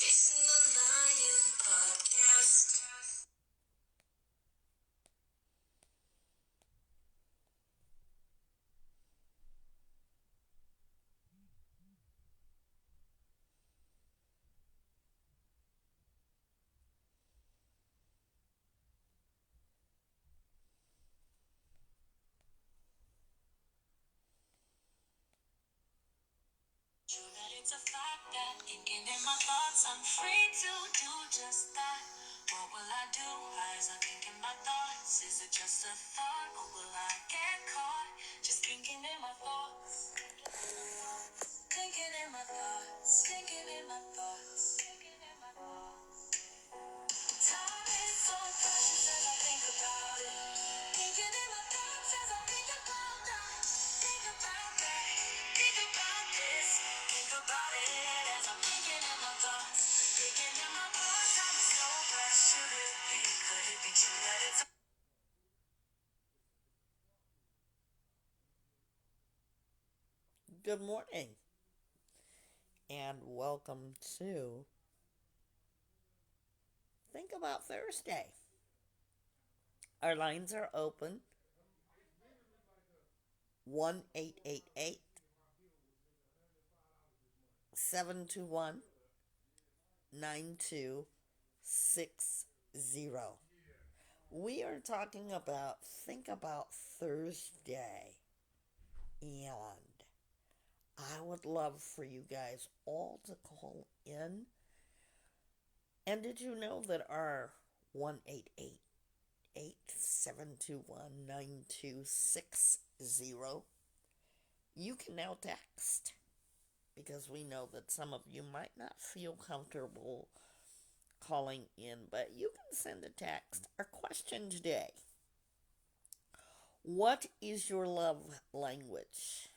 Facing the Lion podcast. True that it's a fact that thinking in my thoughts, I'm free to do just that. What will I do? As I think in my thoughts, is it just a thought or will I get caught? Just thinking in my thoughts, thinking in my thoughts, thinking in my thoughts, thinking in my thoughts. Time is so precious as I think about it. Thinking in my thoughts as I think about that. Think about that. Think about this. Think about it as I'm thinking in my thoughts. Thinking in my thoughts. Time is so precious. Should it be? Could it be true that it's Good morning and welcome to Think About Thursday. Our lines are open 1-888 721 9260. We are talking about Think About Thursday, and I would love for you guys all to call in. And did you know that our 1-888-721-9260, you can now text, because we know that some of you might not feel comfortable calling in, but you can send a text. Our question today: what is your love language?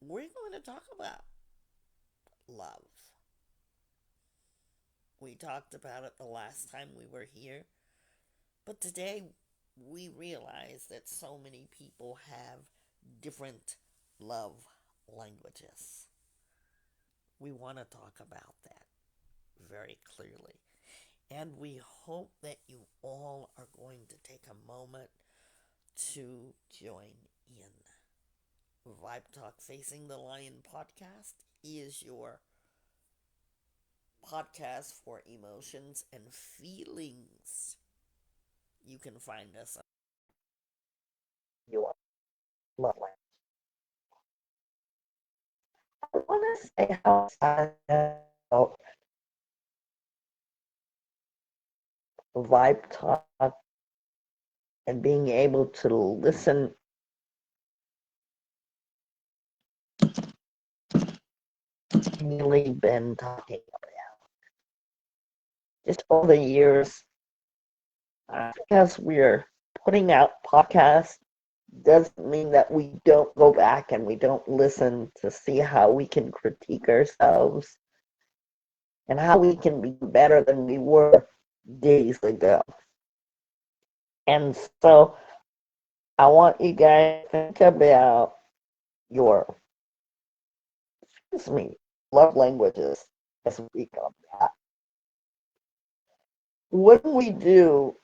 We're going to talk about love. We talked about it the last time we were here, but today we realize that so many people have different love languages. We want to talk about that very clearly. And we hope that you all are going to take a moment to join in. Vibe Talk Facing the Lion podcast is your podcast for emotions and feelings. You can find us on your love language. I want to say how excited about Vibe Talk and being able to listen really been talking about just over the years. Because we're putting out podcasts doesn't mean that we don't go back and we don't listen to see how we can critique ourselves and how we can be better than we were days ago. And so I want you guys to think about your, love languages as we go back. When we do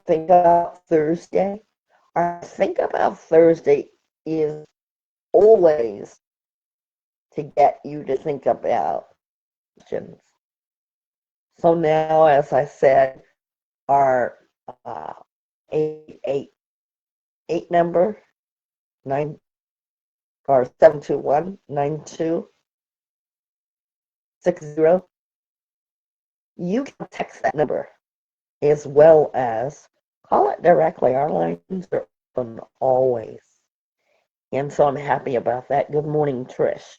Think About Thursday, our Think About Thursday is always to get you to think about questions. So now, as I said, our 888 number, 9 or 721-9260, you can text that number as well as call it directly. Our lines are open always. And so I'm happy about that. Good morning, Trish.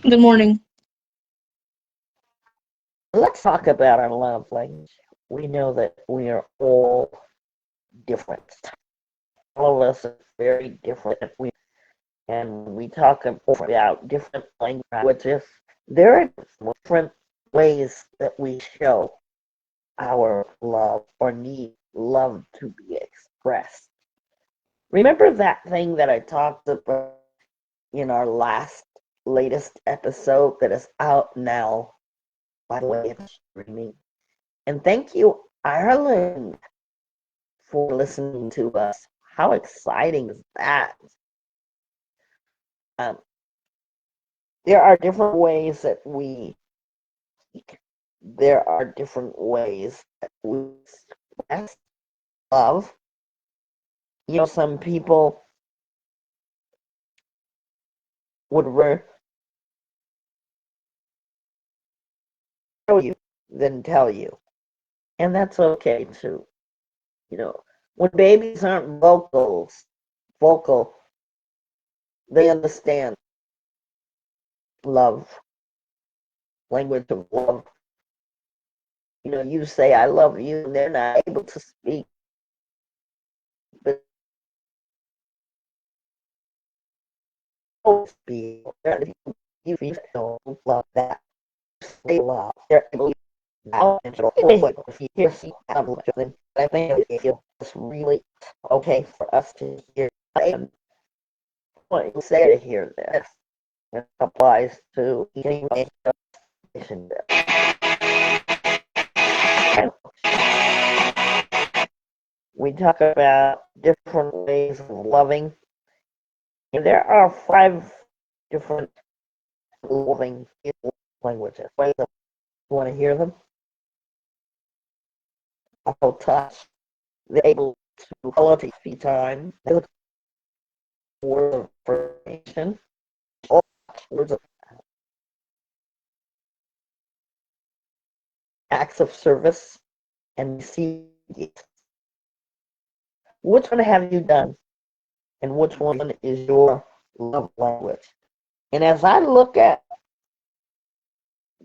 Good morning. Let's talk about our love language. We know that we are all different. All of us are very different. And we talk about different languages. There are different ways that we show our love or need love to be expressed. Remember that thing that I talked about in our last latest episode that is out now, by the way, it's streaming. And thank you, Ireland, for listening to us. How exciting is that? Um, there are different ways that we speak. There are different ways that we express love. Some people would rather show you than tell you. And that's okay too. When babies aren't vocal, they understand love, language of love. You say I love you, and they're not able to speak, but you feel love that. They love. They're able to now and if you hear see then I think it's really okay for us to hear. And what you say to hear this, it applies to any relationship. We talk about different ways of loving, and there are 5 different loving languages. You want to hear them? I'll touch. They're able to quality time. Words of affirmation. All words of acts of service and receive gifts. Which one have you done, and which one is your love language? And as I look at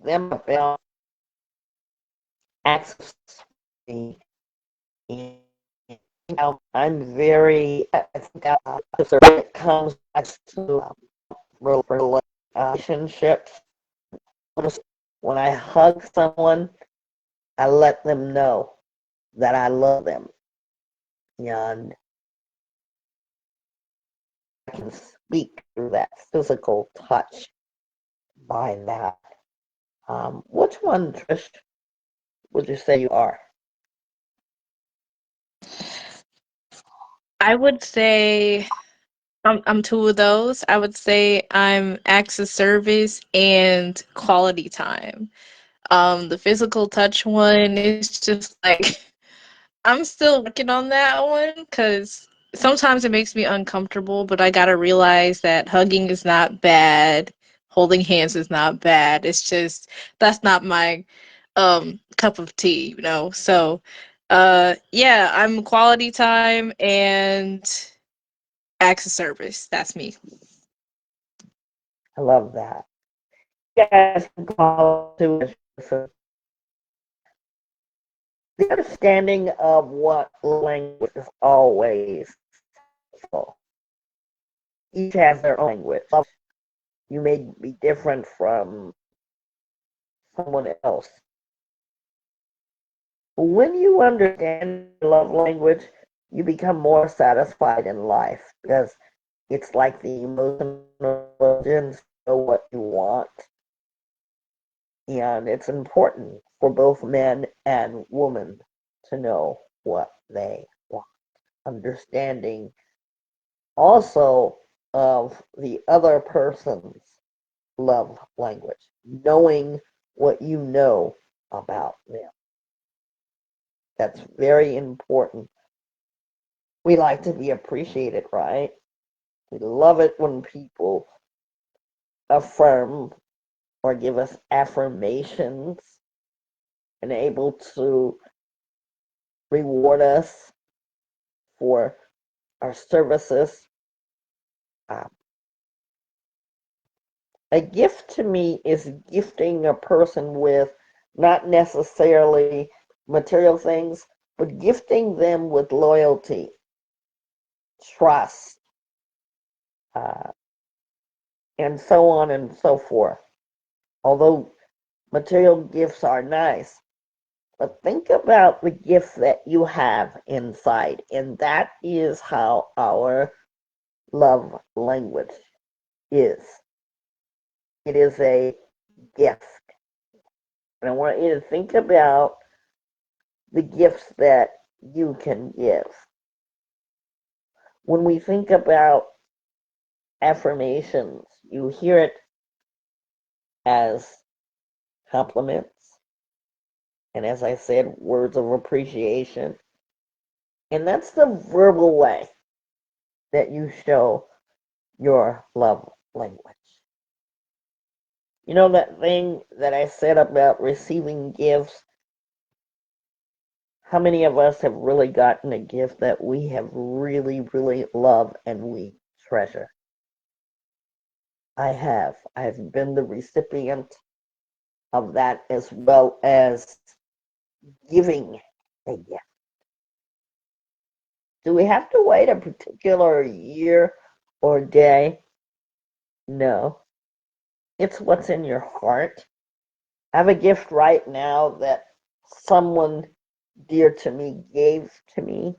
them about acts of service, I'm very, I think it comes back to relationships. When I hug someone, I let them know that I love them. And I can speak through that physical touch by that. Which one, Trish, would you say you are? I would say I'm two of those. I would say I'm acts of service and quality time. The physical touch one is just like I'm still working on that one because sometimes it makes me uncomfortable, but I gotta realize that hugging is not bad, holding hands is not bad. It's just that's not my cup of tea. So yeah, I'm quality time and acts of service. That's me. I love that. You guys can call to the understanding of what language is always full. Each has their own language. You may be different from someone else. When you understand your love language, you become more satisfied in life because it's like the emotional intelligence know what you want. And it's important for both men and women to know what they want. Understanding also of the other person's love language, knowing what you know about them. That's very important. We like to be appreciated, right? We love it when people affirm or give us affirmations and able to reward us for our services. Um, a gift to me is gifting a person with not necessarily material things, but gifting them with loyalty, trust, uh, and so on and so forth. Although material gifts are nice, but think about the gift that you have inside, and that is how our love language is. it is a gift. And I want you to think about the gifts that you can give. When we think about affirmations, you hear it as compliments, and as I said, words of appreciation. And that's the verbal way that you show your love language. You know that thing that I said about receiving gifts? How many of us have really gotten a gift that we have really, really loved and we treasure? I have. I've been the recipient of that as well as giving a gift. Do we have to wait a particular year or day? No. It's what's in your heart. I have a gift right now that someone dear to me gave to me.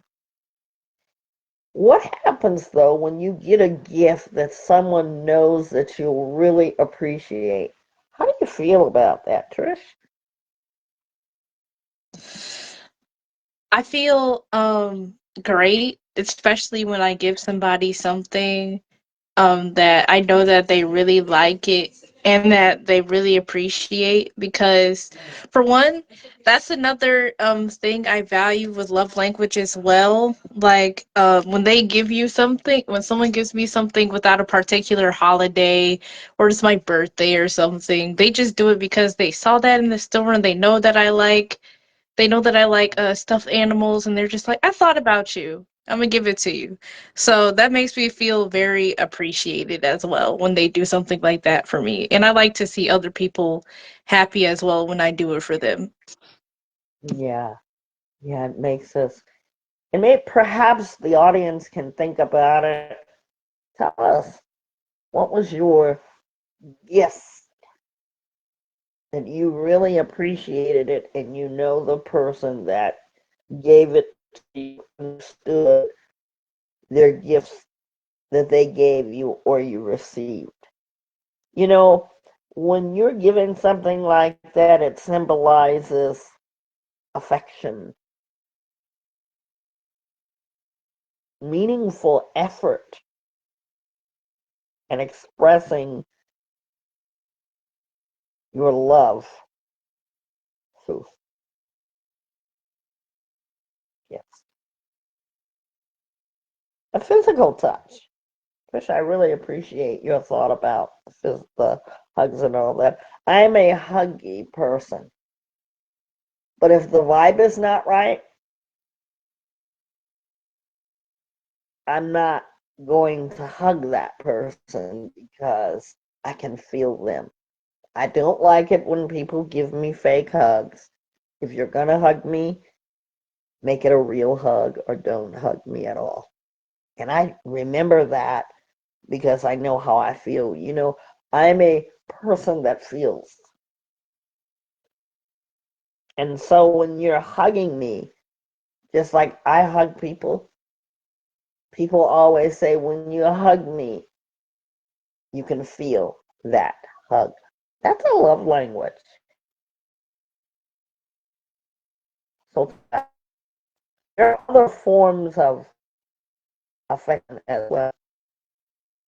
What happens though when you get a gift that someone knows that you'll really appreciate? How do you feel about that, Trish? I feel great, especially when I give somebody something that I know that they really like it and that they really appreciate, because for one, that's another thing I value with love language as well. Like when they give you something, when someone gives me something without a particular holiday or it's my birthday or something, they just do it because they saw that in the store and they know that I like stuffed animals, and they're just like, I thought about you. I'm gonna give it to you. So that makes me feel very appreciated as well when they do something like that for me. And I like to see other people happy as well when I do it for them. Yeah, yeah, it makes us, and maybe perhaps the audience can think about it. Tell us, what was your gift that you really appreciated it and you know the person that gave it to you understood their gifts that they gave you or you received? You know, when you're given something like that, it symbolizes affection, meaningful effort, and expressing your love through gifts. A physical touch, which I really appreciate your thought about the hugs and all that. I'm a huggy person, but if the vibe is not right, I'm not going to hug that person because I can feel them. I don't like it when people give me fake hugs. If you're gonna hug me, make it a real hug or don't hug me at all. And I remember that because I know how I feel. You know, I'm a person that feels. And so when you're hugging me, just like I hug people, people always say, when you hug me, you can feel that hug. That's a love language. So there are other forms of affection as well.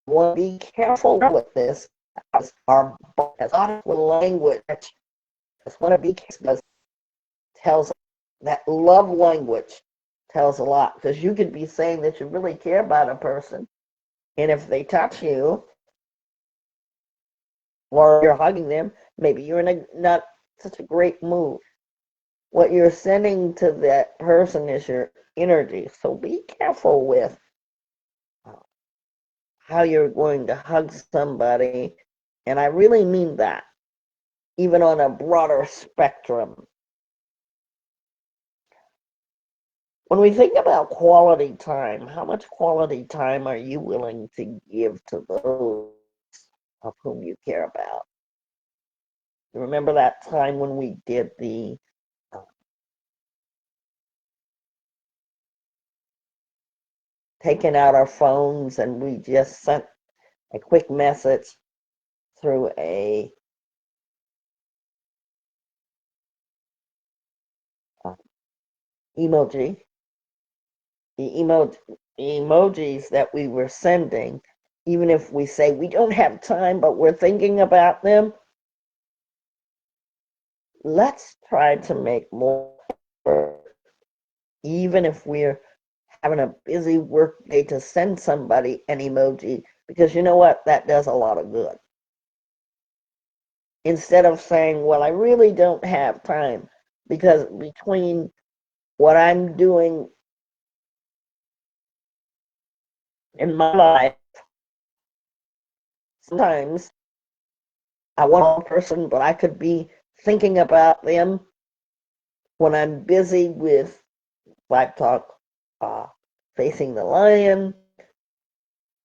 We want to be careful with this. Our language. Just want to be careful because tells that love language tells a lot, because you could be saying that you really care about a person, and if they touch you or you're hugging them, maybe you're in a not such a great mood. What you're sending to that person is your energy. So be careful with how you're going to hug somebody. And I really mean that, even on a broader spectrum. When we think about quality time, how much quality time are you willing to give to those of whom you care about? You remember that time when we did the uh, taking out our phones and we just sent a quick message through a emoji, the emojis that we were sending, even if we say we don't have time, but we're thinking about them, let's try to make more effort, even if we're having a busy work day, to send somebody an emoji, because you know what? That does a lot of good. Instead of saying, well, I really don't have time, because between what I'm doing in my life, sometimes I want a person, but I could be thinking about them when I'm busy with Vibe Talk, Facing the Lion,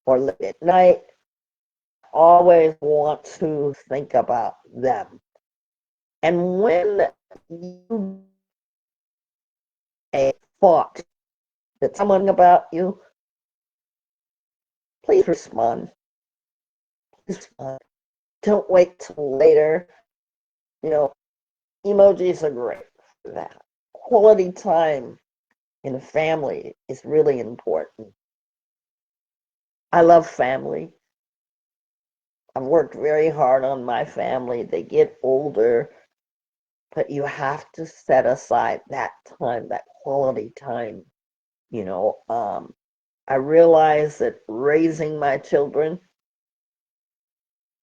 or late at night. Always want to think about them. And when you a thought that someone about you, please respond. Please respond. Don't wait till later. You know, emojis are great for that. Quality time in a family is really important. I love family. I've worked very hard on my family. They get older, but you have to set aside that time, that quality time. You know, I realize that raising my children,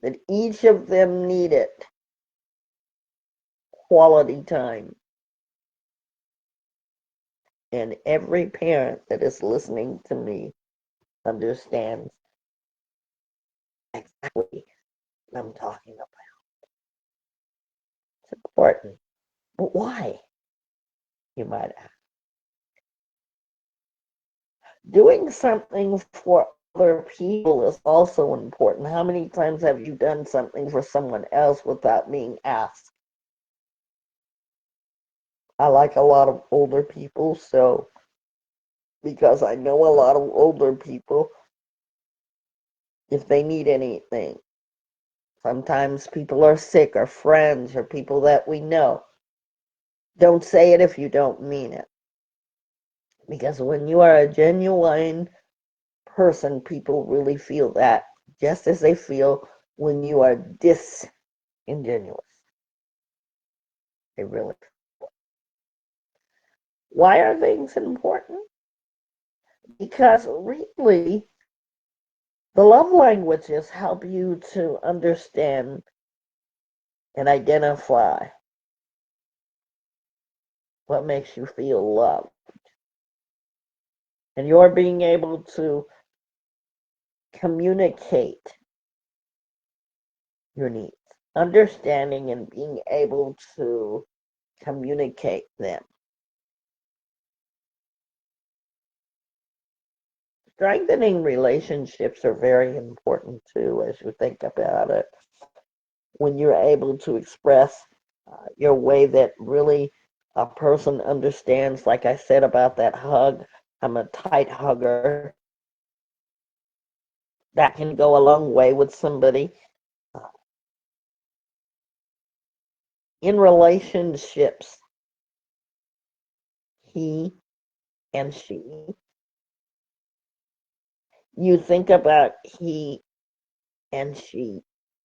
that each of them needed quality time. And every parent that is listening to me understands exactly what I'm talking about. It's important. But why? You might ask. Doing something for other people is also important. How many times have you done something for someone else without being asked? I like a lot of older people, so because I know a lot of older people, if they need anything, sometimes people are sick, or friends, or people that we know. Don't say it if you don't mean it. Because when you are a genuine person, people really feel that, just as they feel when you are disingenuous. They really. Why are things important? Because really, the love languages help you to understand and identify what makes you feel loved. And you're being able to communicate your needs, understanding and being able to communicate them. Strengthening relationships are very important too, as you think about it. When you're able to express your way that really a person understands, like I said about that hug, I'm a tight hugger. That can go a long way with somebody. Uh, in relationships, he and she, you think about he and she,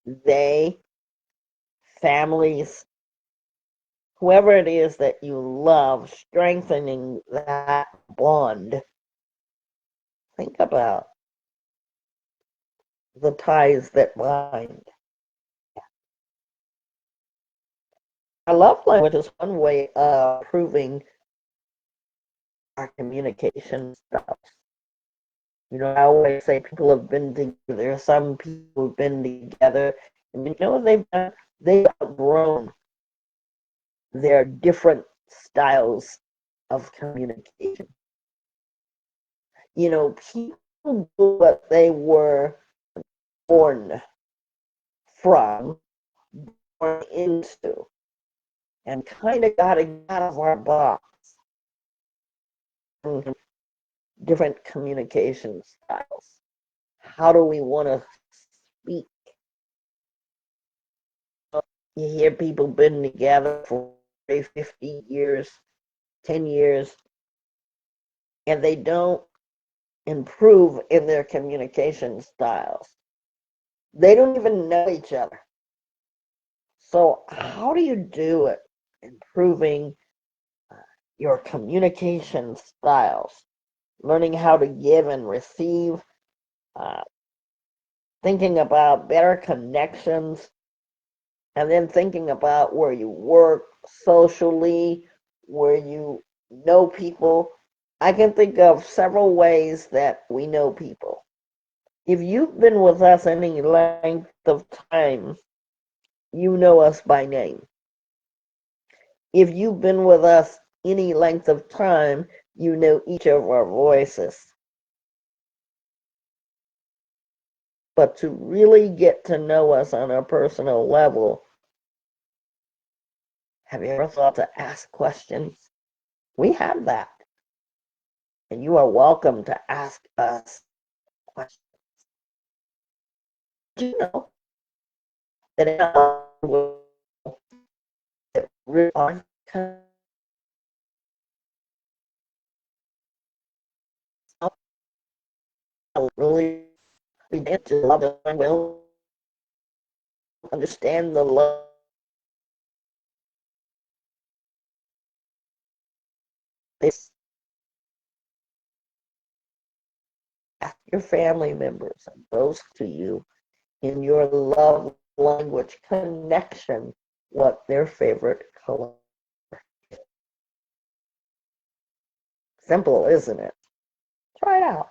they, families, whoever it is that you love, strengthening that bond. Think about the ties that bind. A love language is one way of improving our communication styles. You know, I always say people have been together. There are some people who've been together, and you know what they've done? They've outgrown their different styles of communication. You know, people do what they were born from, born into, and kind of got to get out of our box. Different communication styles. How do we want to speak? You hear people been together for 50 years, 10 years, and they don't improve in their communication styles. They don't even know each other. So how do you do it? Improving your communication styles, learning how to give and receive, uh, thinking about better connections, and then thinking about where you work socially, where you know people. I can think of several ways that we know people. If you've been with us any length of time, you know us by name. If you've been with us any length of time, you know each of our voices. But to really get to know us on a personal level, have you ever thought to ask questions? We have that. And you are welcome to ask us questions. Do you know that in our world, that we are really we did to love and will understand the love this your family members and those to you in your love language connection what their favorite color. Simple, isn't it? Try it out.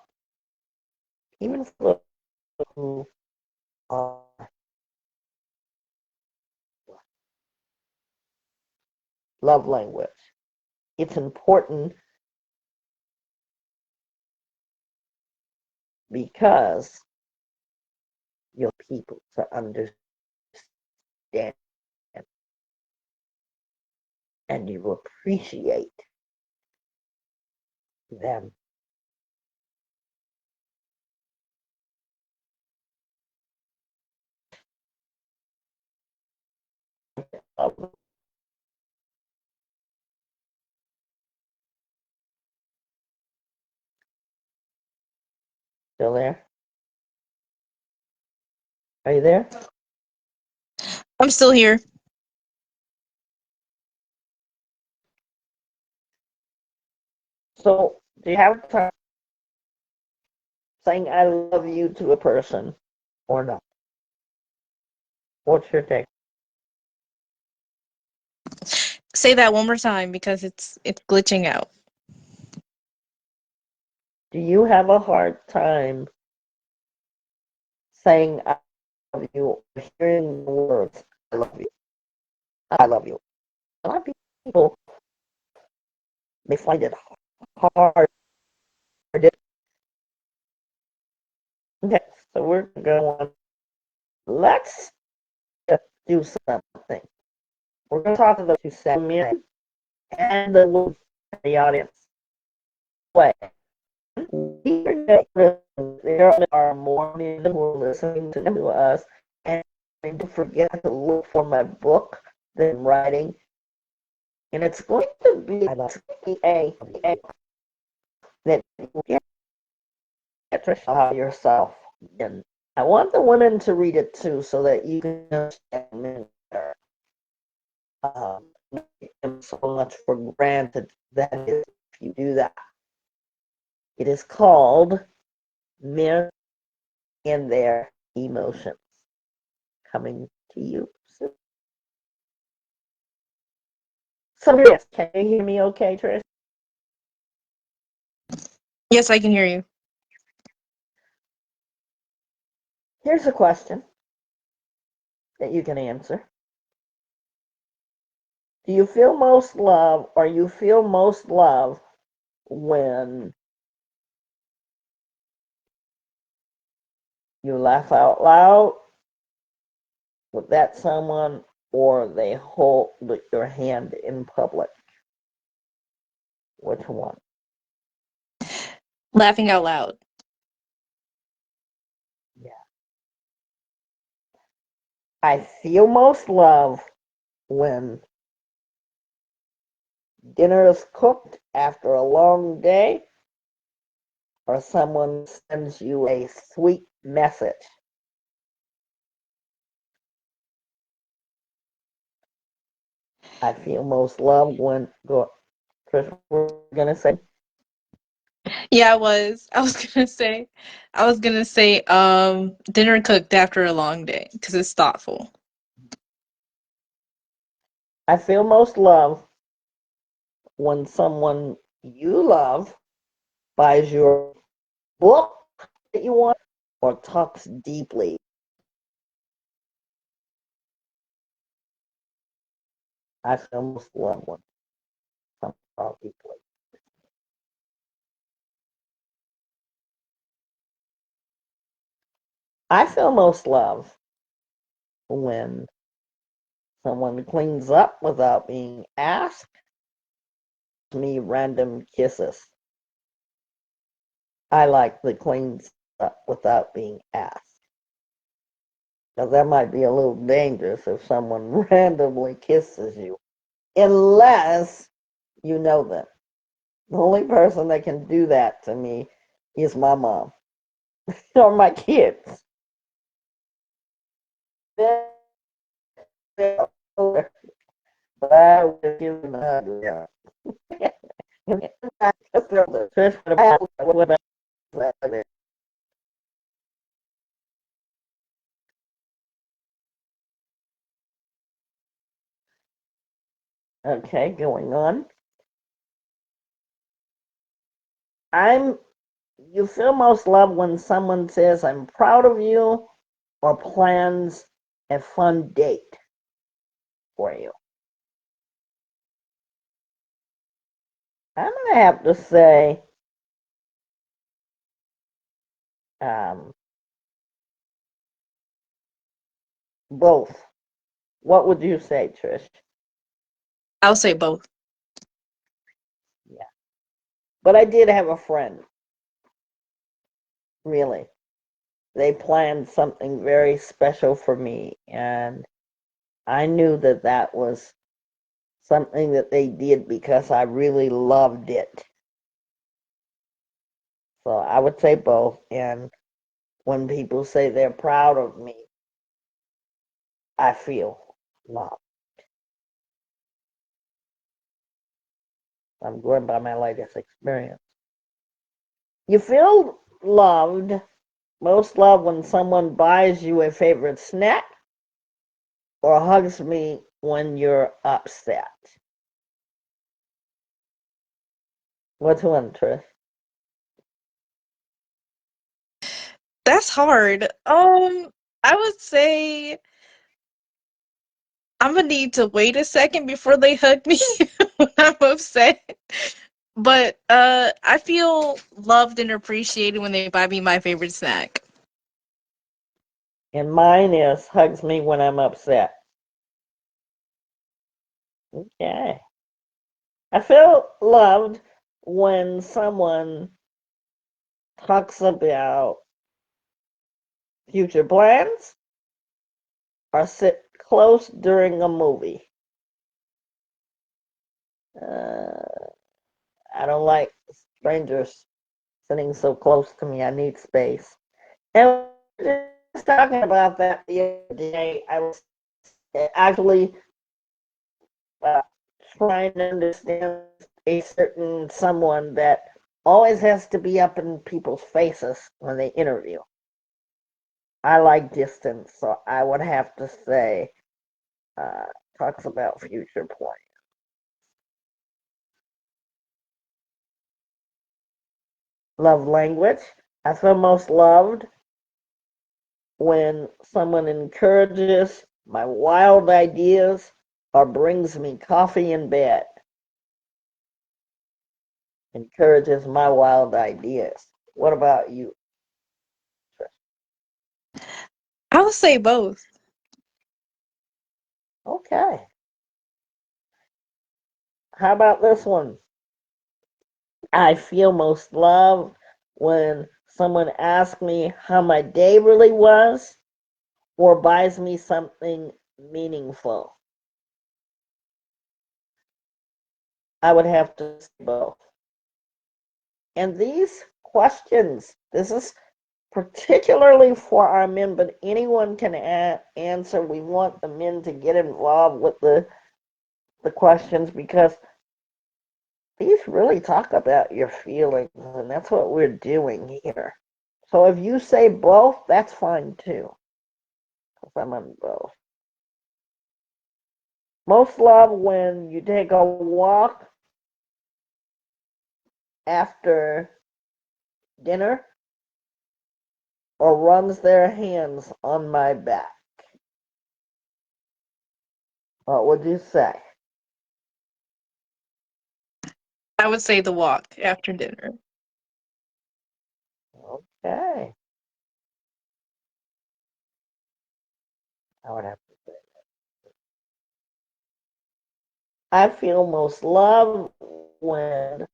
Even for those who are love language. It's important because you're people to understand and you appreciate them. Still there? Are you there? I'm still here. So, do you have time saying I love you to a person or not? What's your take? Say that one more time because it's glitching out. Do you have a hard time saying I love you, hearing the words I love you? I love you. A lot of people may find it hard. Okay, so we're going on. Let's do something. We're going to talk to those who sent me in and the audience. Way. There are more people who are listening to us, and don't forget to look for my book that I'm writing, and it's going to be a that you get yourself. And I want the women to read it too, so that you can understand men better. So much for granted that if you do that, it is called Men and Their Emotions. Coming to you soon. So yes, can you hear me okay, Trish? Yes, I can hear you. Here's a question that you can answer. Do you feel most love, or you feel most love when you laugh out loud with that someone, or they hold your hand in public? Which one? Laughing out loud. Yeah. I feel most love when dinner is cooked after a long day, or someone sends you a sweet message. I feel most loved when Chris, we're gonna say. Yeah, I was. I was gonna say dinner cooked after a long day because it's thoughtful. I feel most loved when someone you love buys your book that you want or talks deeply. I feel most loved when someone talks deeply. I feel most loved when someone cleans up without being asked, me random kisses. I like the cleans up without being asked. Because that might be a little dangerous if someone randomly kisses you, unless you know them. The only person that can do that to me is my mom or my kids. They're older, but I would give them a hug. Yeah. Okay, going on. I'm You feel most loved when someone says I'm proud of you or plans a fun date for you. I'm gonna have to say um, both. What would you say, Trish? I'll say both. Yeah. But I did have a friend, really. They planned something very special for me, and I knew that that was something that they did because I really loved it. So I would say both. And when people say they're proud of me, I feel loved. I'm going by my latest experience. You feel loved, most loved when someone buys you a favorite snack or hugs me when you're upset. What's one, Trish? That's hard. I would say I'm gonna need to wait a second before they hug me when I'm upset. But I feel loved and appreciated when they buy me my favorite snack. And mine is hugs me when I'm upset. Okay. I feel loved when someone talks about future plans or sit close during a movie. Uh, I don't like strangers sitting so close to me. I need space. And we were just talking about that the other day. I was actually uh, trying to understand a certain someone that always has to be up in people's faces when they interview. I like distance, so I would have to say uh, talks about future plans. Love language. I feel most loved when someone encourages my wild ideas or brings me coffee in bed. Encourages my wild ideas. What about you? I would say both. Okay. How about this one? I feel most loved when someone asks me how my day really was or buys me something meaningful. I would have to say both. And these questions, this is particularly for our men, but anyone can answer. We want the men to get involved with the questions because these really talk about your feelings, and that's what we're doing here. So if you say both, that's fine too, because I'm on both. Most love when you take a walk after dinner or runs their hands on my back. What would you say? I would say the walk after dinner. Okay. I would have to say. I feel most love when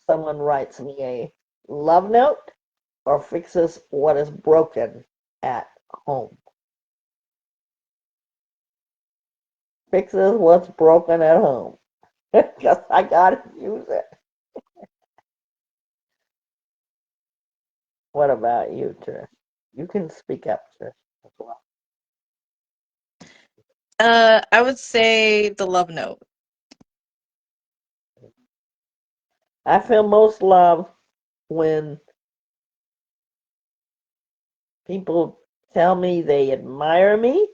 someone writes me a love note or fixes what is broken at home. Fixes what's broken at home. Because I gotta use it. What about you, Trish? You can speak up, Trish, as well. I would say the love note. I feel most love when people tell me they admire me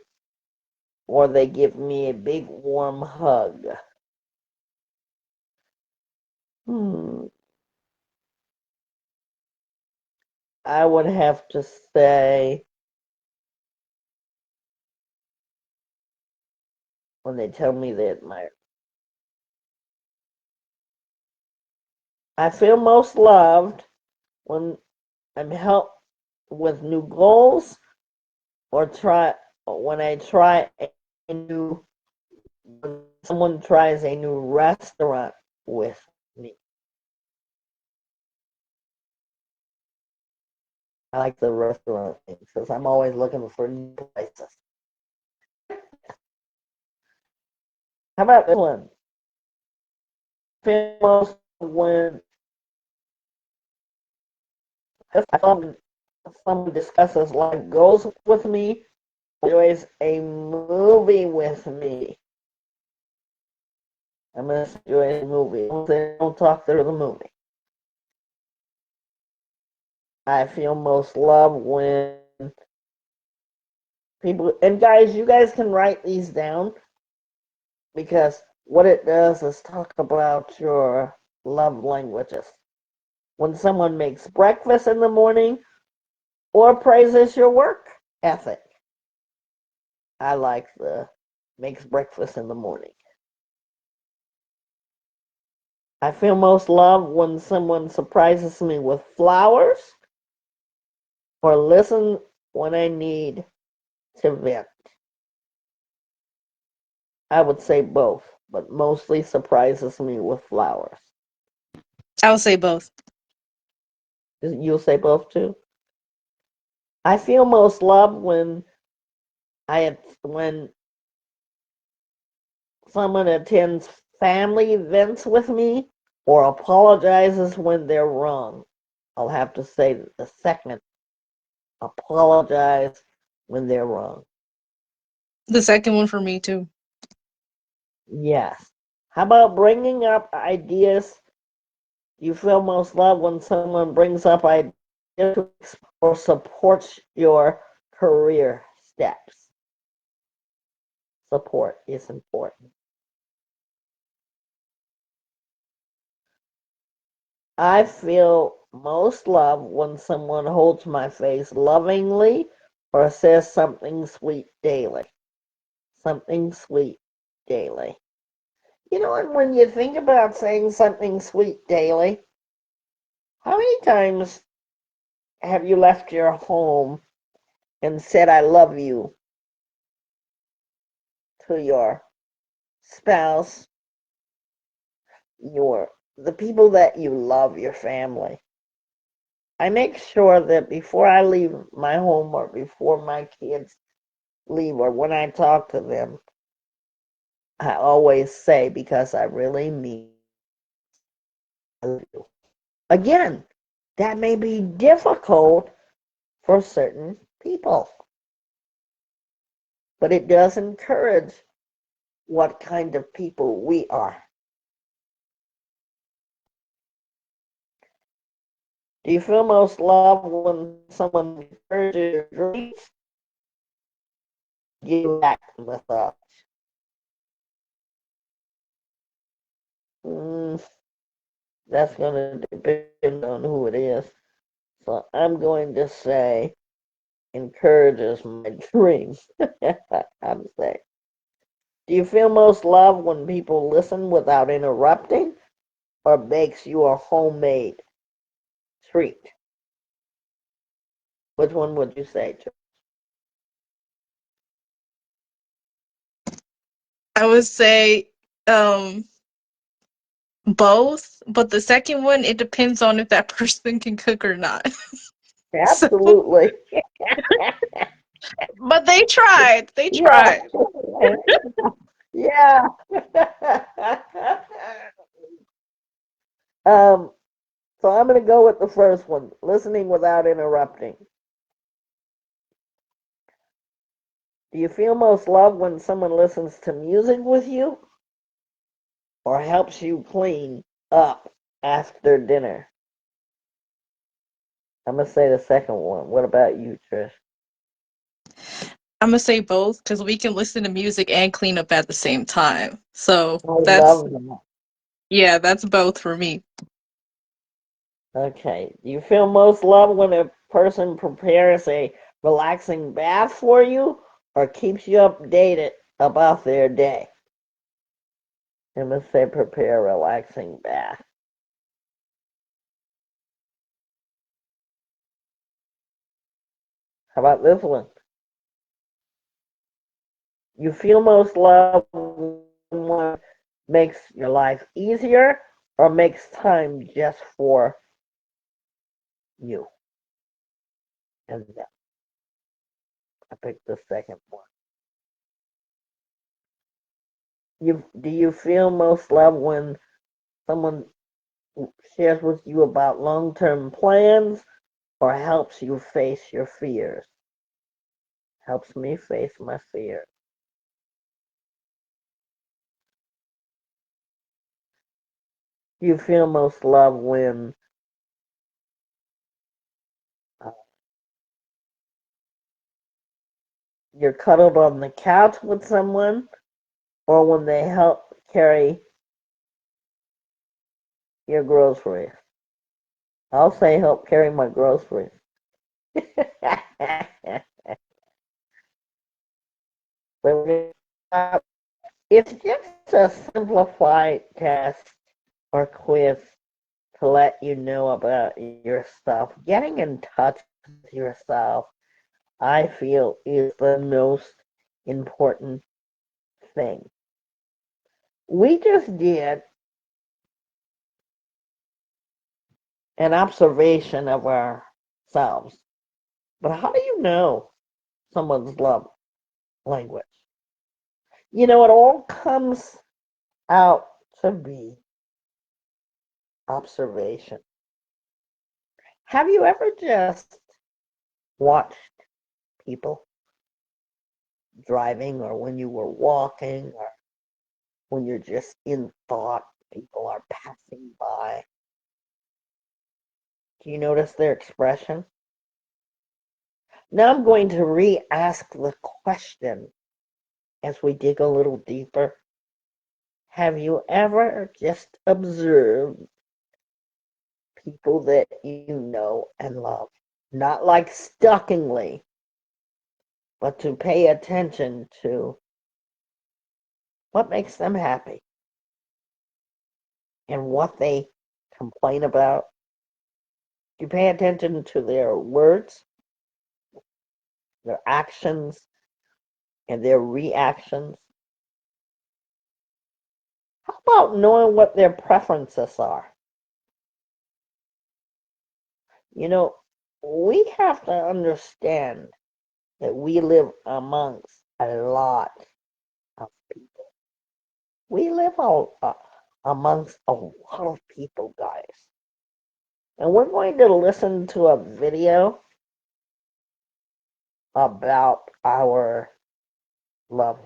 or they give me a big warm hug. Hmm. I would have to say when they tell me they admire. I feel most loved when I'm helped with new goals or try when I try a new when someone tries a new restaurant with me. I like the restaurant thing because I'm always looking for new places. How about this one? Feel most when someone discusses life goals with me, enjoys a movie with me. I'm gonna enjoy a movie. They don't talk through the movie. I feel most love when people and guys, you guys can write these down because what it does is talk about your love languages. When someone makes breakfast in the morning or praises your work ethic. I like the makes breakfast in the morning. I feel most loved when someone surprises me with flowers or listen when I need to vent. I would say both, but mostly surprises me with flowers. I would say both. You'll say both too? I feel most loved when someone attends family events with me or apologizes when they're wrong. I'll have to say the second, apologize when they're wrong. The second one for me too. Yes. How about bringing up ideas? You feel most loved when someone brings up ideas or supports your career steps. Support is important. I feel most loved when someone holds my face lovingly or says something sweet daily. Something sweet daily. You know, and when you think about saying something sweet daily, how many times have you left your home and said, I love you to your spouse, the people that you love, your family? I make sure that before I leave my home or before my kids leave or when I talk to them, I always say because I really mean love you. Again, that may be difficult for certain people, but it does encourage what kind of people we are. Do you feel most loved when someone encourages your dreams? Give you back the thought. Mm, that's going to depend on who it is. So I'm going to say encourages my dreams. I'm saying. Do you feel most loved when people listen without interrupting or makes you a homemade treat? Which one would you say? I would say both, but the second one, it depends on if that person can cook or not. So, Absolutely. but they tried. They Yeah. tried. Yeah. um, so I'm going to go with the first one, listening without interrupting. Do you feel most loved when someone listens to music with you or helps you clean up after dinner? I'm going to say the second one. What about you, Trish? I'm gonna say both because we can listen to music and clean up at the same time. So I that's, love that. yeah, that's both for me. Okay. Do you feel most loved when a person prepares a relaxing bath for you or keeps you updated about their day? I'm going to say prepare a relaxing bath. How about this one? You feel most loved when one makes your life easier or makes time just for you and them. I picked the second one. Do you feel most loved when someone shares with you about long-term plans or helps you face your fears? Helps me face my fears. Do you feel most loved when uh, you're cuddled on the couch with someone or when they help carry your groceries? I'll say help carry my groceries. But it's just a simplified test or quiz to let you know about yourself. Getting in touch with yourself, I feel, is the most important thing. We just did an observation of ourselves, but how do you know someone's love language? It all comes out to be observation. Have you ever just watched people driving or when you were walking or when you're just in thought, people are passing by? Do you notice their expression? Now I'm going to re-ask the question as we dig a little deeper. Have you ever just observed people that you know and love? Not like stalkingly, but to pay attention to what makes them happy and what they complain about. You pay attention to their words, their actions, and their reactions. How about knowing what their preferences are? You know, we have to understand that we live amongst a lot of people. We live amongst a lot of people, guys. And we're going to listen to a video about our love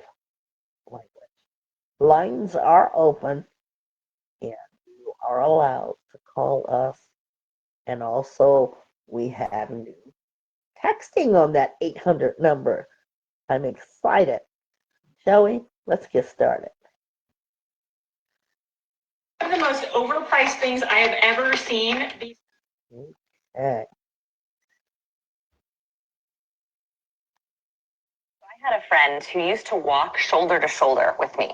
language. Lines are open and you are allowed to call us. And also, we have new texting on that 800 number. I'm excited. Shall we? Let's get started. One of the most overpriced things I have ever seen. Okay. I had a friend who used to walk shoulder to shoulder with me.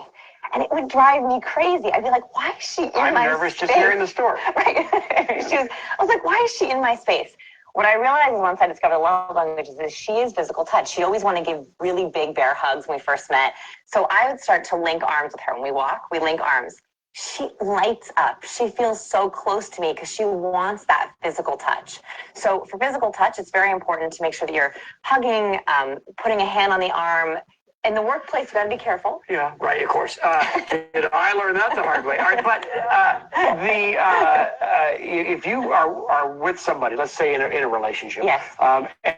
And it would drive me crazy. I'd be like, why is she in I'm my nervous space? just hearing the story. Right. I was like, why is she in my space? What I realized once I discovered love languages is she is physical touch. She always wanted to give really big bear hugs when we first met. So I would start to link arms with her. When we walk, we link arms. She lights up. She feels so close to me because she wants that physical touch. So for physical touch, it's very important to make sure that you're hugging, putting a hand on the arm. In the workplace, you got to be careful. Yeah, right, of course. I learned that the hard way. All right, but if you are with somebody, let's say in a relationship, Yes.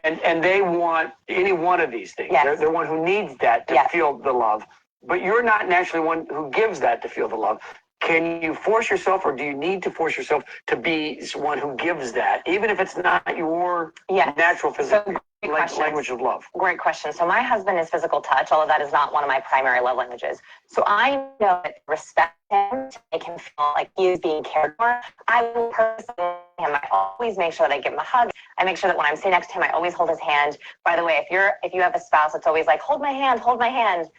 And they want any one of these things, Yes. they're one who needs that to Yes. feel the love, but you're not naturally one who gives that to feel the love. Can you force yourself, or do you need to force yourself to be one who gives that, even if it's not your Yes. natural physical Great language of love? Great question. So my husband is physical touch, although that is not one of my primary love languages. So I know that to respect him, to make him feel like he is being cared for, I will personally him. I always make sure that I give him a hug. I make sure that when I'm sitting next to him, I always hold his hand. By the way, if you have a spouse that's always like, hold my hand,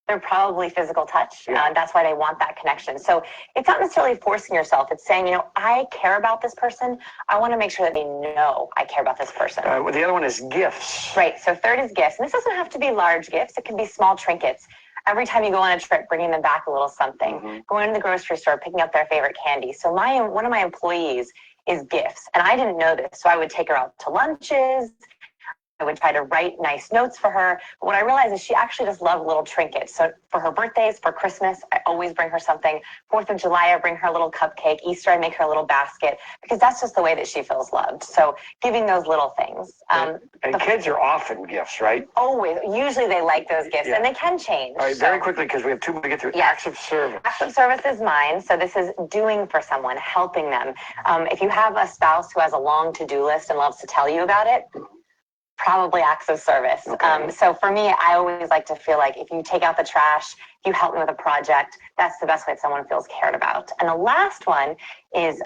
they're probably physical touch. Yeah. That's why they want that connection. So it's not necessarily forcing yourself. It's saying, I care about this person. I want to make sure that they know I care about this person. Well, the other one is gifts. Right. So third is gifts. And this doesn't have to be large gifts. It can be small trinkets. Every time you go on a trip, bringing them back a little something. Mm-hmm. Going to the grocery store, picking up their favorite candy. So one of my employees is gifts. And I didn't know this. So I would take her out to lunches. I would try to write nice notes for her. But what I realized is she actually just loved little trinkets. So for her birthdays, for Christmas, I always bring her something. 4th of July, I bring her a little cupcake. Easter, I make her a little basket because that's just the way that she feels loved. So giving those little things. And kids are often gifts, right? Always. Usually they like those gifts, Yeah. and they can change. All right, very quickly, because we have 2 more to get through. Yes. Acts of service. Acts of service is mine. So this is doing for someone, helping them. If you have a spouse who has a long to-do list and loves to tell you about it, probably acts of service. Okay. So for me, I always like to feel like if you take out the trash, if you help me with a project, that's the best way that someone feels cared about. And the last one is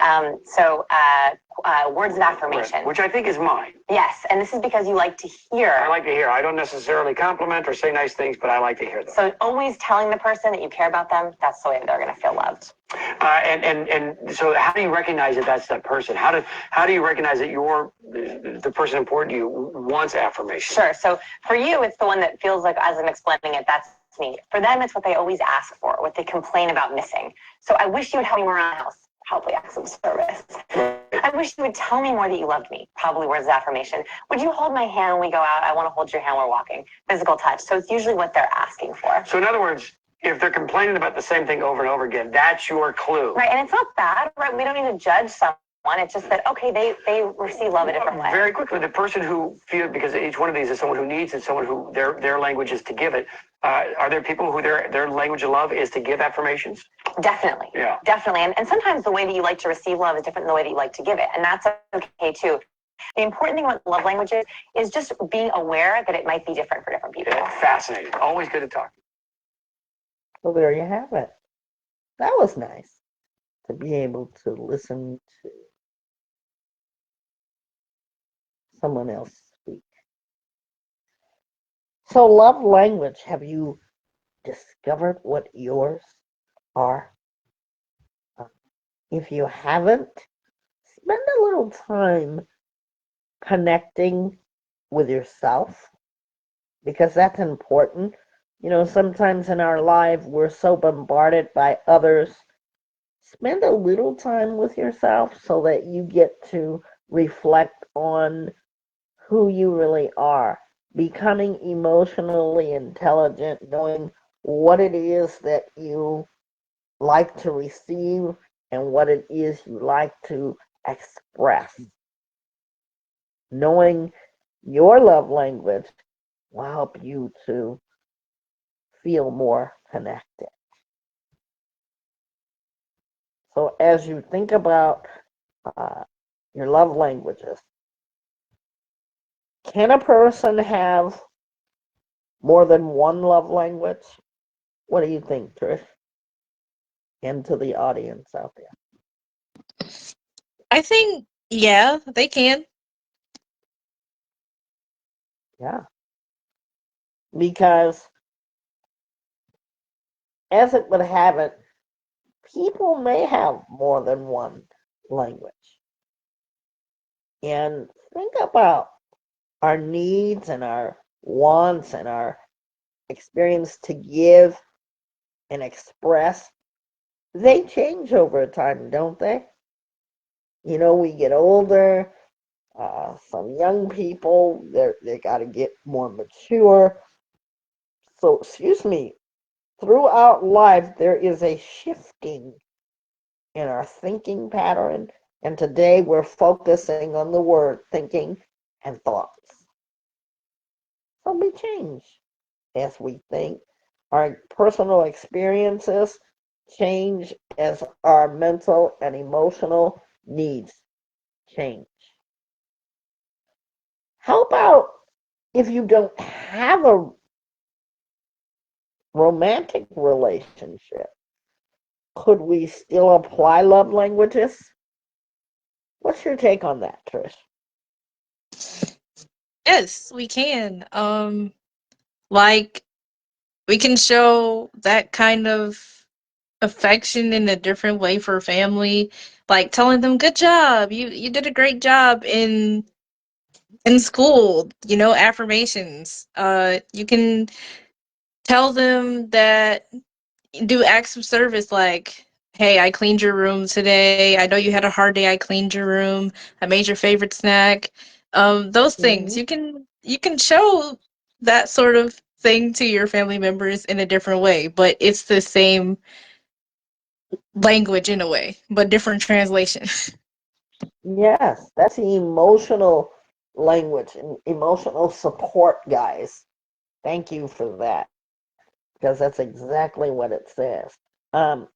words of affirmation. Which I think is mine. Yes, and this is because you like to hear. I like to hear. I don't necessarily compliment or say nice things, but I like to hear them. So always telling the person that you care about them, that's the way they're going to feel loved. And so how do you recognize that that's that person? How do you recognize that the person important to you wants affirmation? Sure. So for you, it's the one that feels like, as I'm explaining it, that's me. For them, it's what they always ask for, what they complain about missing. So I wish you would help me around the house. Probably acts of service. I wish you would tell me more that you loved me. Probably words of affirmation. Would you hold my hand when we go out? I want to hold your hand while we're walking. Physical touch. So it's usually what they're asking for. So in other words, if they're complaining about the same thing over and over again, that's your clue. Right, and it's not bad, right? We don't need to judge someone. It's just that, okay, they receive love a different way. Very quickly, the person who feels, because each one of these is someone who needs it, someone who their language is to give it. Are there people who their language of love is to give affirmations? Definitely. Yeah. Definitely. And sometimes the way that you like to receive love is different than the way that you like to give it. And that's okay too. The important thing with love languages is just being aware that it might be different for different people. Yeah, fascinating. Always good to talk. Well, there you have it. That was nice to be able to listen to someone else speak. So, love language, have you discovered what yours are? If you haven't, spend a little time connecting with yourself because that's important. Sometimes in our life we're so bombarded by others. Spend a little time with yourself so that you get to reflect on who you really are, becoming emotionally intelligent, knowing what it is that you like to receive and what it is you like to express. Knowing your love language will help you to feel more connected. So, as you think about uh, your love languages, can a person have more than one love language? What do you think, Trish? And to the audience out there. I think, yeah, they can. Yeah. Because, as it would have it, people may have more than one language. And think about our needs and our wants and our experience to give and express. They change over time, don't they? We get older. Some young people, they got to get more mature. So, excuse me, throughout life, there is a shifting in our thinking pattern. And today we're focusing on the word thinking and thoughts. So we change as we think. Our personal experiences change as our mental and emotional needs change. How about if you don't have a romantic relationship? Could we still apply love languages? What's your take on that, Trish? Yes, we can. Like we can show that kind of affection in a different way for family, like telling them good job, you did a great job in school, affirmations. You can tell them that, do acts of service like, hey, I cleaned your room today, I know you had a hard day, I cleaned your room, I made your favorite snack. Those things Mm-hmm. you can show that sort of thing to your family members in a different way, but it's the same language in a way, but different translation. Yes, that's the emotional language and emotional support, guys. Thank you for that, because that's exactly what it says. Um,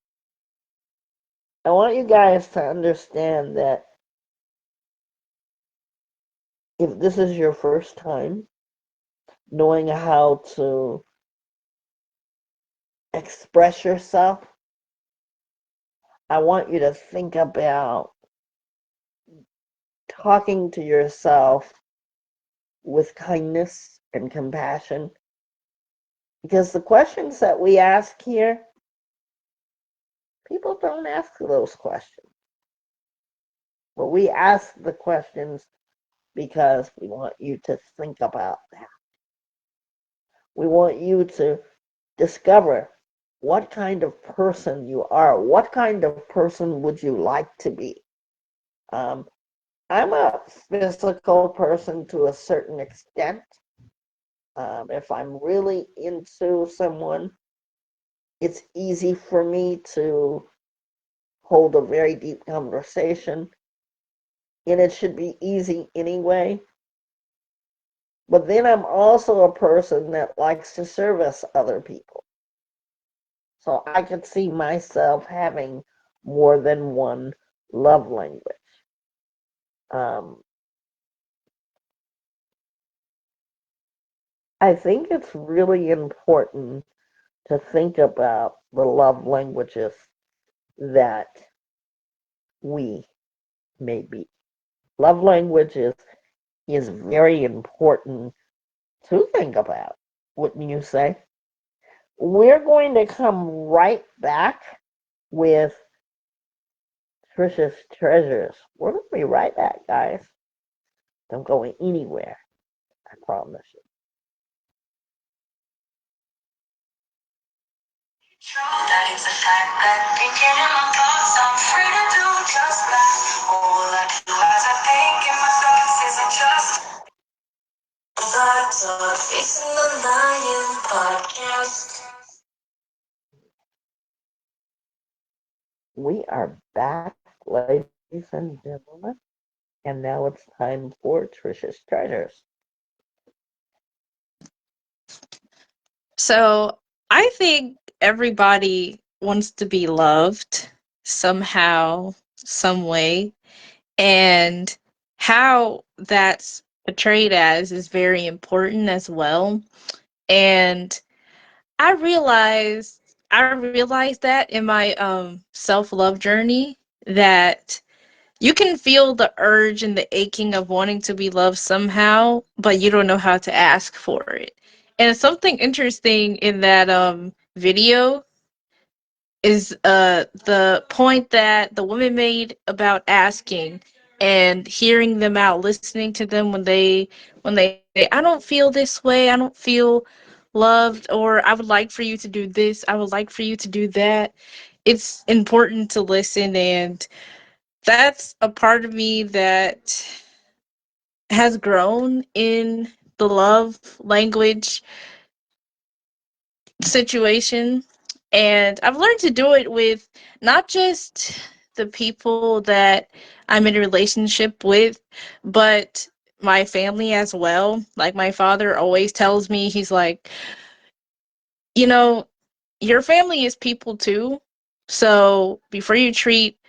I want you guys to understand that if this is your first time knowing how to express yourself, I want you to think about talking to yourself with kindness and compassion. Because the questions that we ask here, people don't ask those questions. But we ask the questions because we want you to think about that. We want you to discover what kind of person you are. What kind of person would you like to be? Um, I'm a physical person to a certain extent. If I'm really into someone, it's easy for me to hold a very deep conversation, and it should be easy anyway. But then I'm also a person that likes to service other people. So I could see myself having more than one love language. Um, I think it's really important to think about the love languages that we may be. Love languages is very important to think about, wouldn't you say? We're going to come right back with Trisha's Treasures. We're going to be right back, guys. Don't go anywhere, I promise you. That is a fact that thinking in my thoughts, I'm free to do just that. All I do as I think in my thoughts isn't just Facing the Lion podcast. We are back, ladies and gentlemen, and now it's time for Trisha's Treasures. So I think everybody wants to be loved somehow, some way, and how that's portrayed as is very important as well. And I realized that in my self-love journey, that you can feel the urge and the aching of wanting to be loved somehow, but you don't know how to ask for it. And something interesting in that video is the point that the woman made about asking and hearing them out, listening to them when they say, I don't feel this way, I don't feel loved, or I would like for you to do this, I would like for you to do that. It's important to listen, and that's a part of me that has grown in the love language situation. And I've learned to do it with not just the people that I'm in a relationship with, but my family as well. Like, my father always tells me, he's like, you know, your family is people too. So before you treat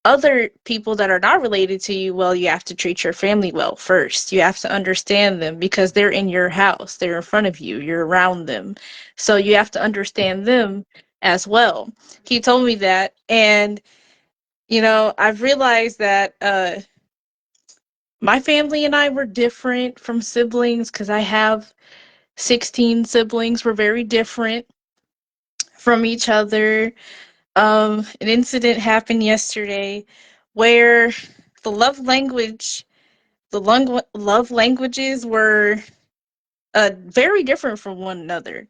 other people that are not related to you well, you have to treat your family well first. You have to understand them because they're in your house, they're in front of you, you're around them. So you have to understand them as well. He told me that. And, I've realized that my family and I were different from siblings because I have 16 siblings. We're very different from each other. An incident happened yesterday where the love language love languages were very different from one another.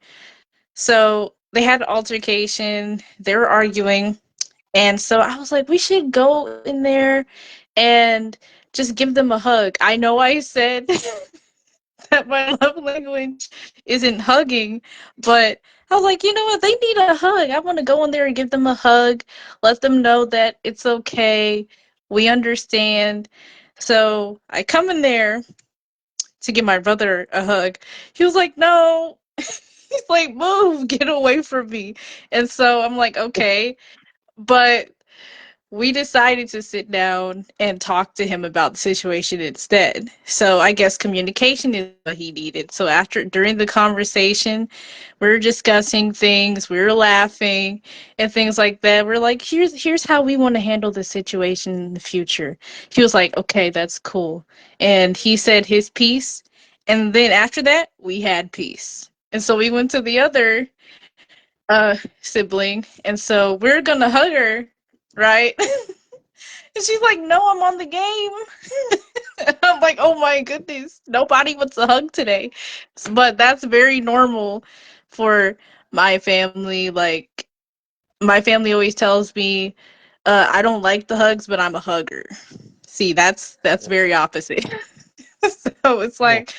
So they had an altercation, they were arguing, and so I was like, we should go in there and just give them a hug. I know I said that my love language isn't hugging, but I was like, you know what? They need a hug. I want to go in there and give them a hug, let them know that it's okay. We understand. So I come in there to give my brother a hug. He was like, no. He's like, move, get away from me. And so I'm like, okay. But we decided to sit down and talk to him about the situation instead. So I guess communication is what he needed. So during the conversation, we were discussing things, we were laughing and things like that. We're like, here's how we want to handle the situation in the future. He was like, okay, that's cool. And he said his piece. And then after that, we had peace. And so we went to the other sibling, and so we're gonna hug her, right? And she's like, no, I'm on the game. I'm like, oh my goodness, nobody wants a hug today. But that's very normal for my family. Like, my family always tells me, I don't like the hugs, but I'm a hugger. See, that's very opposite. So it's Yeah. like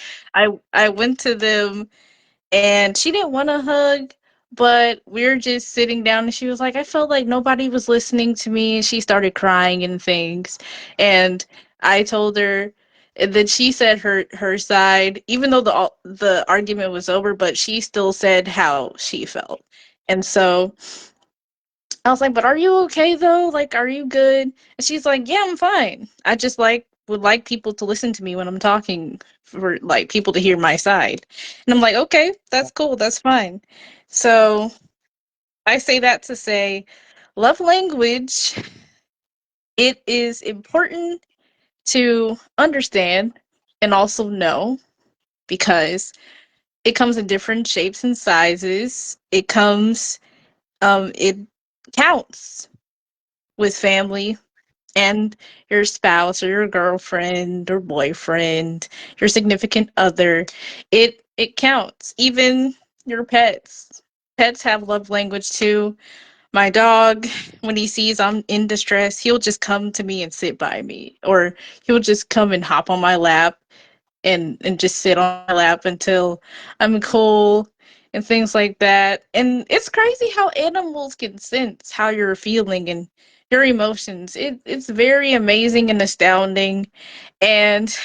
I went to them, and she didn't want a hug, but we were just sitting down, and she was like, I felt like nobody was listening to me, and she started crying and things. And I told her, and then she said her side, even though the argument was over, but she still said how she felt. And so I was like, but are you okay though? Like, are you good? And she's like, yeah, I'm fine. I just would like people to listen to me when I'm talking, for like people to hear my side. And I'm like, okay, that's cool, that's fine. So I say that to say, love language, it is important to understand and also know, because it comes in different shapes and sizes. It counts with family and your spouse or your girlfriend or boyfriend, your significant other. It counts. Even your pets. Pets have love language too. My dog, when he sees I'm in distress, he'll just come to me and sit by me, or he'll just come and hop on my lap and just sit on my lap until I'm cool and things like that. And it's crazy how animals can sense how you're feeling, and your emotions. It's very amazing and astounding, and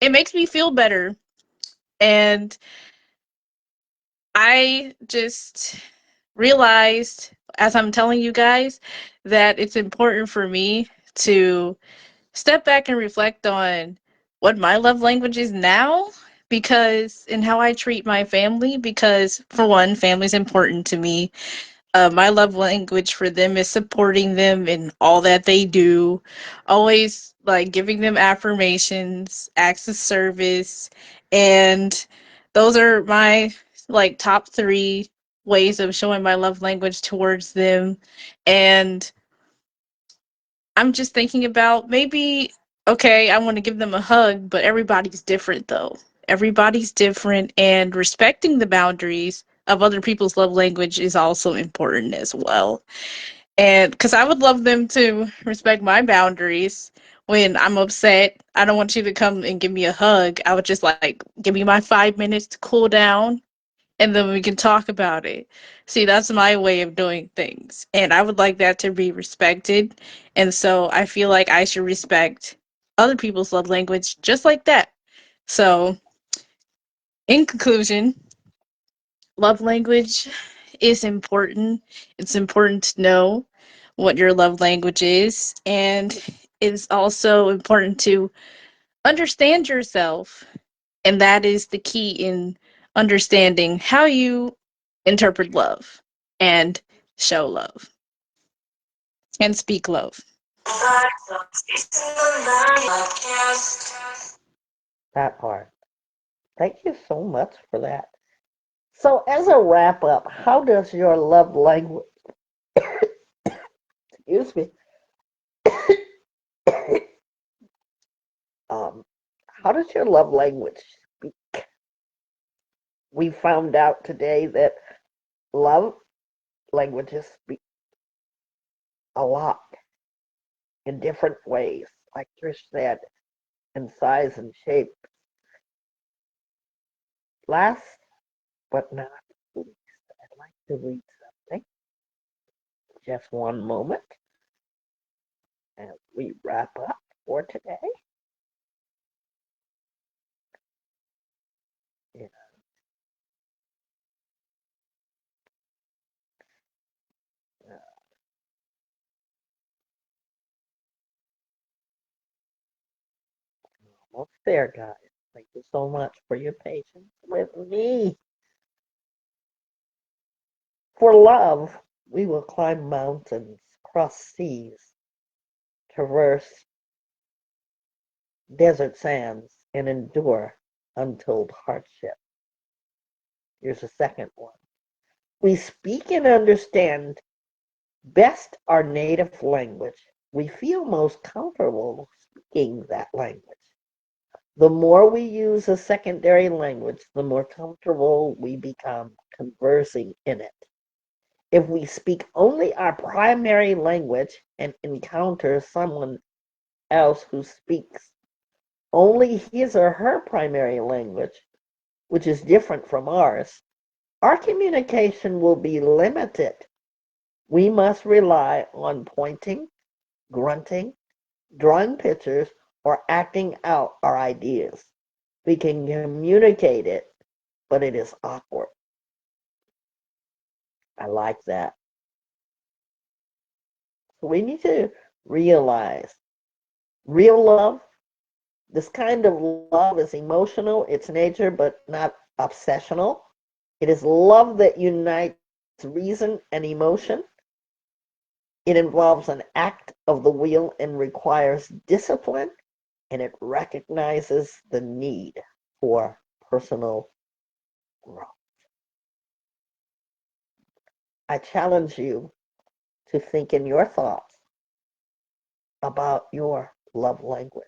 it makes me feel better. And I just realized as I'm telling you guys that it's important for me to step back and reflect on what my love language is now, because and how I treat my family, because for one, family's important to me. My love language for them is supporting them in all that they do, always like giving them affirmations, acts of service, and those are my like top three ways of showing my love language towards them. And I'm just thinking about maybe, okay, I want to give them a hug, but everybody's different though. Everybody's different, and respecting the boundaries of other people's love language is also important as well. And because I would love them to respect my boundaries when I'm upset. I don't want you to come and give me a hug. I would just like give me my 5 minutes to cool down, and then we can talk about it. See, that's my way of doing things. And I would like that to be respected. And so I feel like I should respect other people's love language just like that. So, in conclusion, love language is important. It's important to know what your love language is. And it's also important to understand yourself, and that is the key in understanding how you interpret love and show love and speak love. That part. Thank you so much for that. So, as a wrap up, how does your love language, excuse me, um, how does your love language speak? We found out today that love languages speak a lot in different ways, like Trish said, in size and shape. Last but not least, I'd like to read something. Just one moment as we wrap up for today. Yeah. Almost there, guys. Thank you so much for your patience with me. For love, we will climb mountains, cross seas, traverse desert sands, and endure untold hardship. Here's a second one. We speak and understand best our native language. We feel most comfortable speaking that language. The more we use a secondary language, the more comfortable we become conversing in it. If we speak only our primary language and encounter someone else who speaks only his or her primary language, which is different from ours, our communication will be limited. We must rely on pointing, grunting, drawing pictures, or acting out our ideas. We can communicate it, but it is awkward. I like that. So we need to realize real love, this kind of love is emotional, it's nature, but not obsessional. It is love that unites reason and emotion. It involves an act of the will and requires discipline, and it recognizes the need for personal growth. I challenge you to think in your thoughts about your love language.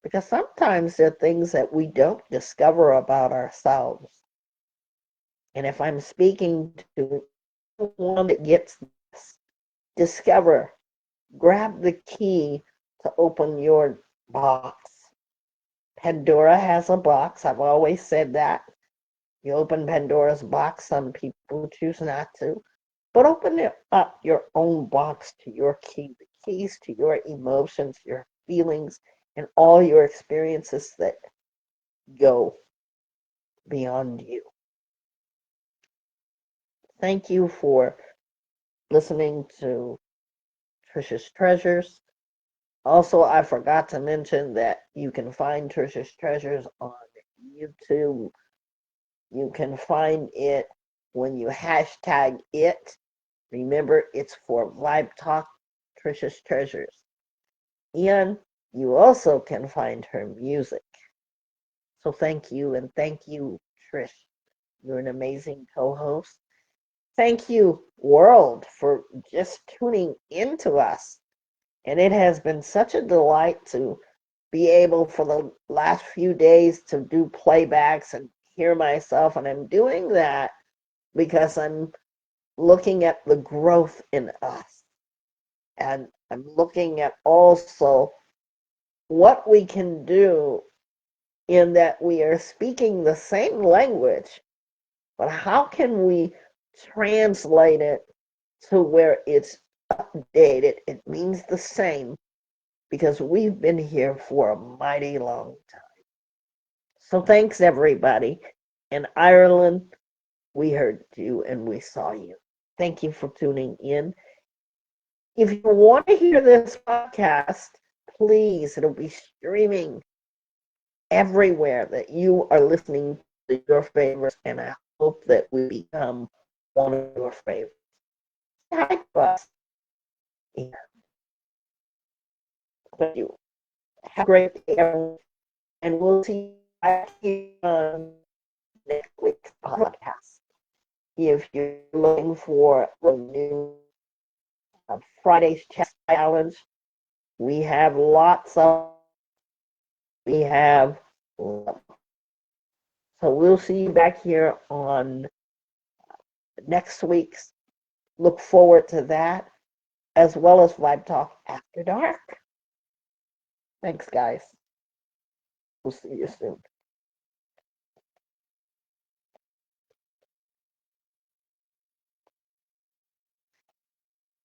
Because sometimes there are things that we don't discover about ourselves. And if I'm speaking to one that gets this, discover, grab the key to open your box. Pandora has a box. I've always said that. You open Pandora's box, some people choose not to. but open up your own box to your key, the keys to your emotions, your feelings, and all your experiences that go beyond you. Thank you for listening to Trisha's Treasures. Also, I forgot to mention that you can find Trisha's Treasures on YouTube. You can find it when you hashtag it. Remember, it's for Vibe Talk Trisha's Treasures. And you also can find her music. So thank you, and thank you, Trish. You're an amazing co-host. Thank you, world, for just tuning into us. And it has been such a delight to be able for the last few days to do playbacks and hear myself. And I'm doing that because I'm looking at the growth in us. And I'm looking at also what we can do in that we are speaking the same language, but how can we translate it to where it's updated? It means the same because we've been here for a mighty long time. So thanks, everybody. In Ireland, we heard you and we saw you. Thank you for tuning in. If you want to hear this podcast, please, it'll be streaming everywhere that you are listening to your favorites, and I hope that we become one of your favorites. Hi to us. And thank you. Have a great day, everyone, and we'll see you back here on next week's podcast. If you're looking for a new Friday's challenge, we have lots of. We have. So we'll see you back here on next week's. Look forward to that, as well as Vibe Talk After Dark. Thanks, guys. We'll see you soon.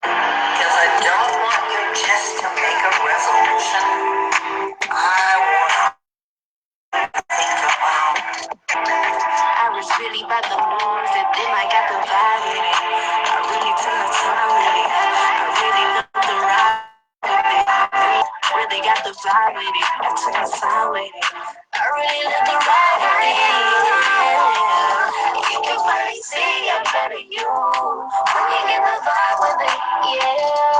Because I don't want you just to make a resolution. I want to think about. I was really about the moves, and then I got the vibe with it. I really took my time with it. I really loved the ride with it. Really got the vibe with it. I took my time with it. I really lived the ride with it. You can finally see I'm better you when you get the vibe with it. Yeah.